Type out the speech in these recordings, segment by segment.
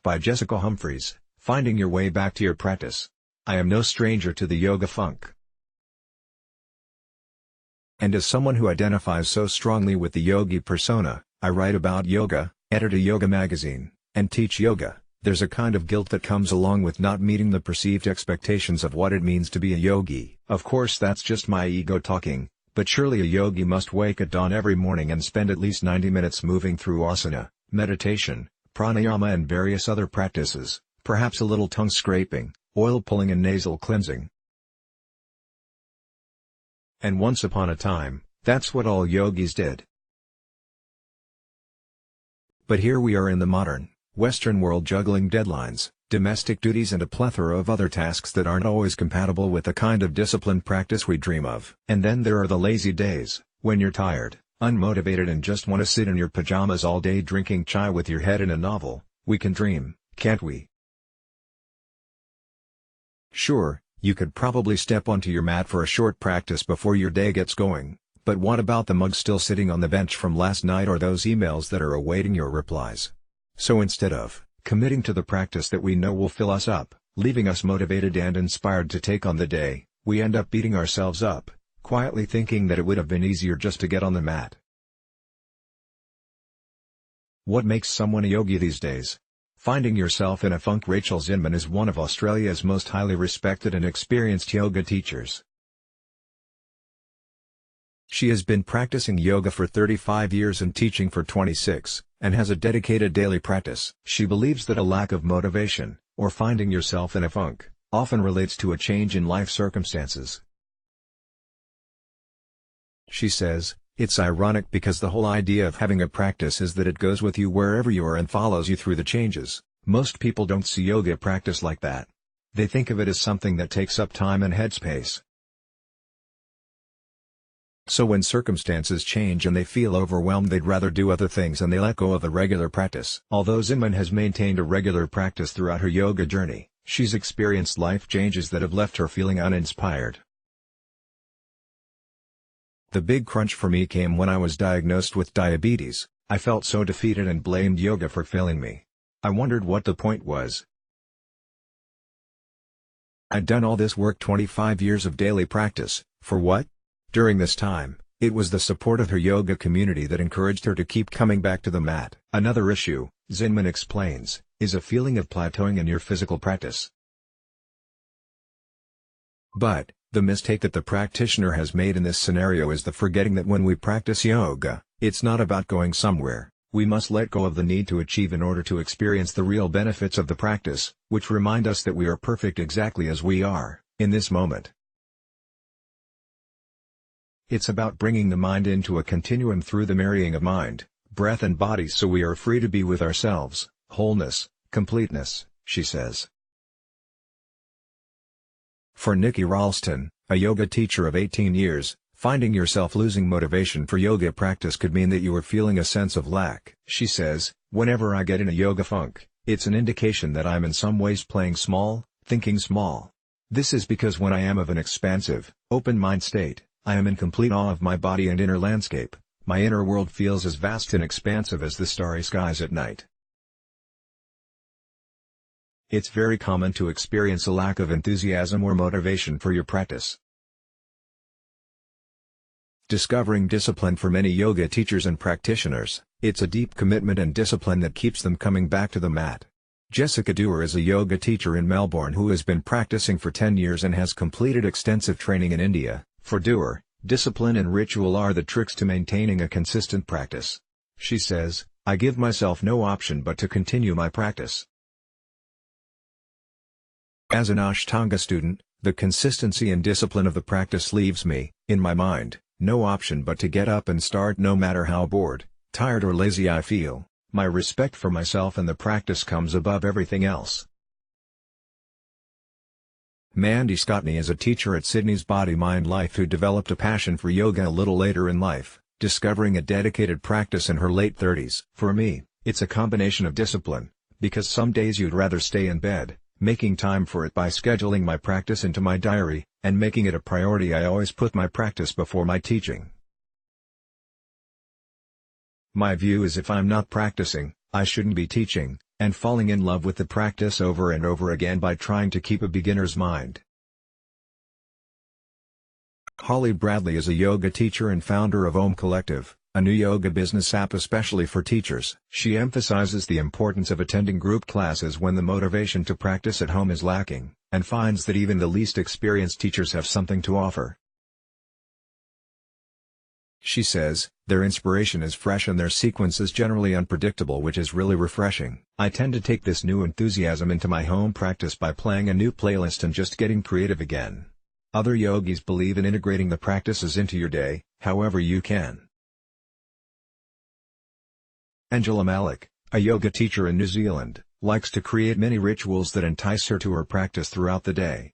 by Jessica Humphries, Finding Your Way Back to Your Practice. I am no stranger to the yoga funk. And as someone who identifies so strongly with the yogi persona, I write about yoga, edit a yoga magazine, and teach yoga. There's a kind of guilt that comes along with not meeting the perceived expectations of what it means to be a yogi. Of course, that's just my ego talking, but surely a yogi must wake at dawn every morning and spend at least 90 minutes moving through asana, meditation, pranayama and various other practices, perhaps a little tongue scraping, oil pulling and nasal cleansing. And once upon a time, that's what all yogis did. But here we are in the modern, Western world juggling deadlines, domestic duties and a plethora of other tasks that aren't always compatible with the kind of disciplined practice we dream of. And then there are the lazy days, when you're tired, unmotivated and just want to sit in your pajamas all day drinking chai with your head in a novel. We can dream, can't we? Sure, you could probably step onto your mat for a short practice before your day gets going, but what about the mug still sitting on the bench from last night or those emails that are awaiting your replies? So instead of committing to the practice that we know will fill us up, leaving us motivated and inspired to take on the day, we end up beating ourselves up, quietly thinking that it would have been easier just to get on the mat. What makes someone a yogi these days? Finding yourself in a funk. Rachel Zinman is one of Australia's most highly respected and experienced yoga teachers. She has been practicing yoga for 35 years and teaching for 26, and has a dedicated daily practice. She believes that a lack of motivation, or finding yourself in a funk, often relates to a change in life circumstances. She says, "It's ironic because the whole idea of having a practice is that it goes with you wherever you are and follows you through the changes. Most people don't see yoga practice like that. They think of it as something that takes up time and headspace. So when circumstances change and they feel overwhelmed, they'd rather do other things and they let go of the regular practice." Although Zinman has maintained a regular practice throughout her yoga journey, she's experienced life changes that have left her feeling uninspired. "The big crunch for me came when I was diagnosed with diabetes. I felt so defeated and blamed yoga for failing me. I wondered what the point was. I'd done all this work, 25 years of daily practice, for what? During this time, it was the support of her yoga community that encouraged her to keep coming back to the mat." Another issue, Zinman explains, is a feeling of plateauing in your physical practice. But the mistake that the practitioner has made in this scenario is the forgetting that when we practice yoga, it's not about going somewhere. We must let go of the need to achieve in order to experience the real benefits of the practice, which remind us that we are perfect exactly as we are, in this moment. It's about bringing the mind into a continuum through the marrying of mind, breath and body so we are free to be with ourselves, wholeness, completeness, she says. For Nikki Ralston, a yoga teacher of 18 years, finding yourself losing motivation for yoga practice could mean that you are feeling a sense of lack. She says, "Whenever I get in a yoga funk, it's an indication that I'm in some ways playing small, thinking small. This is because when I am of an expansive, open mind state, I am in complete awe of my body and inner landscape. My inner world feels as vast and expansive as the starry skies at night." It's very common to experience a lack of enthusiasm or motivation for your practice. Discovering discipline for many yoga teachers and practitioners, it's a deep commitment and discipline that keeps them coming back to the mat. Jessica Dewar is a yoga teacher in Melbourne who has been practicing for 10 years and has completed extensive training in India. For Dewar, discipline and ritual are the tricks to maintaining a consistent practice. She says, "I give myself no option but to continue my practice. As an Ashtanga student, the consistency and discipline of the practice leaves me, in my mind, no option but to get up and start no matter how bored, tired or lazy I feel. My respect for myself and the practice comes above everything else." Mandy Scotney is a teacher at Sydney's Body Mind Life who developed a passion for yoga a little later in life, discovering a dedicated practice in her late 30s. "For me, it's a combination of discipline, because some days you'd rather stay in bed, making time for it by scheduling my practice into my diary, and making it a priority. I always put my practice before my teaching. My view is if I'm not practicing, I shouldn't be teaching, and falling in love with the practice over and over again by trying to keep a beginner's mind. Holly Bradley is a yoga teacher and founder of Om Collective, a new yoga business app especially for teachers. She emphasizes the importance of attending group classes when the motivation to practice at home is lacking, and finds that even the least experienced teachers have something to offer. She says, their inspiration is fresh and their sequence is generally unpredictable, which is really refreshing. I tend to take this new enthusiasm into my home practice by playing a new playlist and just getting creative again. Other yogis believe in integrating the practices into your day, however you can. Angela Malik, a yoga teacher in New Zealand, likes to create many rituals that entice her to her practice throughout the day.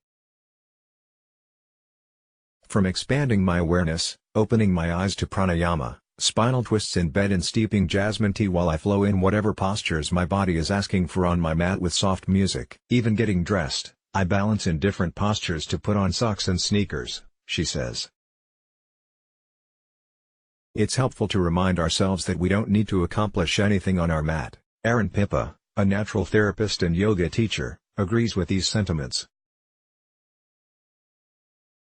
From expanding my awareness, opening my eyes to pranayama, spinal twists in bed and steeping jasmine tea while I flow in whatever postures my body is asking for on my mat with soft music. Even getting dressed, I balance in different postures to put on socks and sneakers, she says. It's helpful to remind ourselves that we don't need to accomplish anything on our mat. Erin Pippa, a natural therapist and yoga teacher, agrees with these sentiments.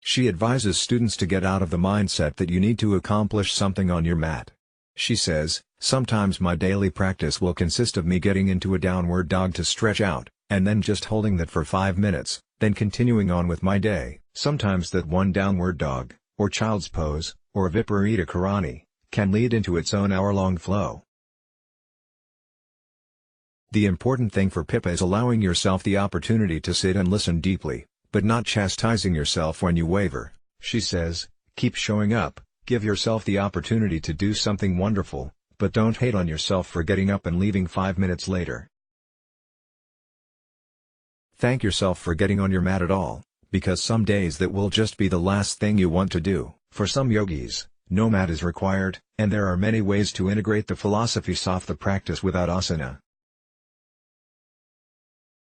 She advises students to get out of the mindset that you need to accomplish something on your mat. She says, sometimes my daily practice will consist of me getting into a downward dog to stretch out, and then just holding that for 5 minutes, then continuing on with my day. Sometimes that one downward dog, or child's pose, or Viparita Karani, can lead into its own hour-long flow. The important thing for Pippa is allowing yourself the opportunity to sit and listen deeply, but not chastising yourself when you waver. She says, keep showing up, give yourself the opportunity to do something wonderful, but don't hate on yourself for getting up and leaving 5 minutes later. Thank yourself for getting on your mat at all, because some days that will just be the last thing you want to do. For some yogis, no mat is required, and there are many ways to integrate the philosophies of the practice without asana.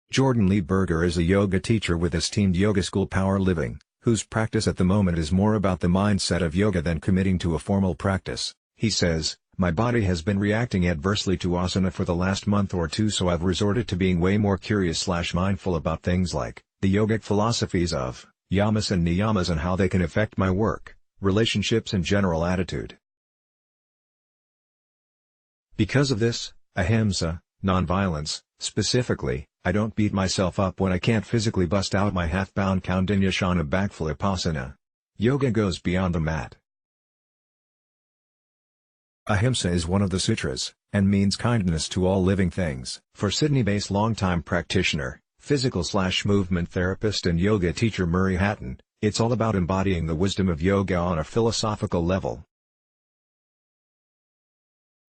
Jordan Lee Berger is a yoga teacher with esteemed yoga school Power Living, whose practice at the moment is more about the mindset of yoga than committing to a formal practice. He says, my body has been reacting adversely to asana for the last month or two, so I've resorted to being way more curious/mindful about things like the yogic philosophies of yamas and niyamas and how they can affect my work, relationships and general attitude. Because of this, ahimsa, nonviolence, specifically, I don't beat myself up when I can't physically bust out my half-bound Kaundinyasana backflip-asana. Yoga goes beyond the mat. Ahimsa is one of the sutras, and means kindness to all living things. For Sydney-based longtime practitioner, physical/movement therapist and yoga teacher Murray Hatton, it's all about embodying the wisdom of yoga on a philosophical level.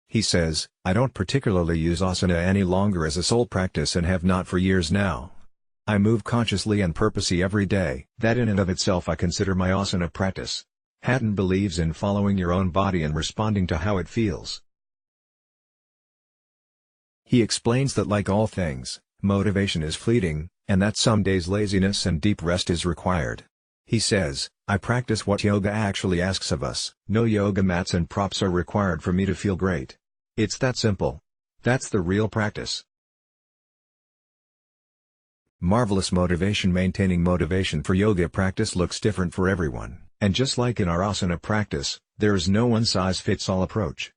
He says, I don't particularly use asana any longer as a sole practice and have not for years now. I move consciously and purposely every day. That in and of itself I consider my asana practice. Hatton believes in following your own body and responding to how it feels. He explains that like all things, motivation is fleeting, and that some days laziness and deep rest is required. He says, I practice what yoga actually asks of us. No yoga mats and props are required for me to feel great. It's that simple. That's the real practice. Marvelous motivation. Maintaining motivation for yoga practice looks different for everyone, and just like in our asana practice, there is no one-size-fits-all approach.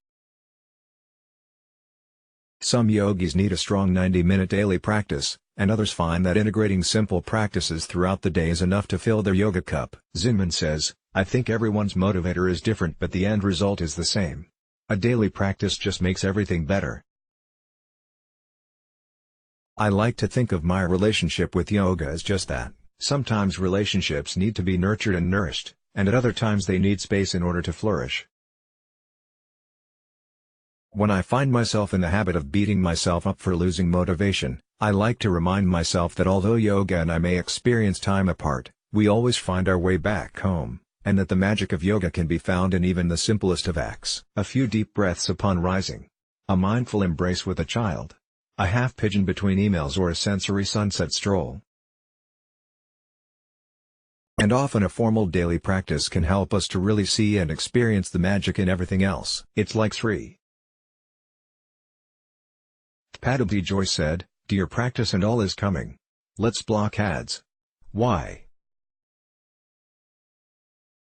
Some yogis need a strong 90-minute daily practice, and others find that integrating simple practices throughout the day is enough to fill their yoga cup. Zinman says, I think everyone's motivator is different, but the end result is the same. A daily practice just makes everything better. I like to think of my relationship with yoga as just that. Sometimes relationships need to be nurtured and nourished, and at other times they need space in order to flourish. When I find myself in the habit of beating myself up for losing motivation, I like to remind myself that although yoga and I may experience time apart, we always find our way back home, and that the magic of yoga can be found in even the simplest of acts. A few deep breaths upon rising. A mindful embrace with a child. A half pigeon between emails or a sensory sunset stroll. And often a formal daily practice can help us to really see and experience the magic in everything else. It's like 3 Paddy Joy said, "Dear practice and all is coming. Let's block ads. Why?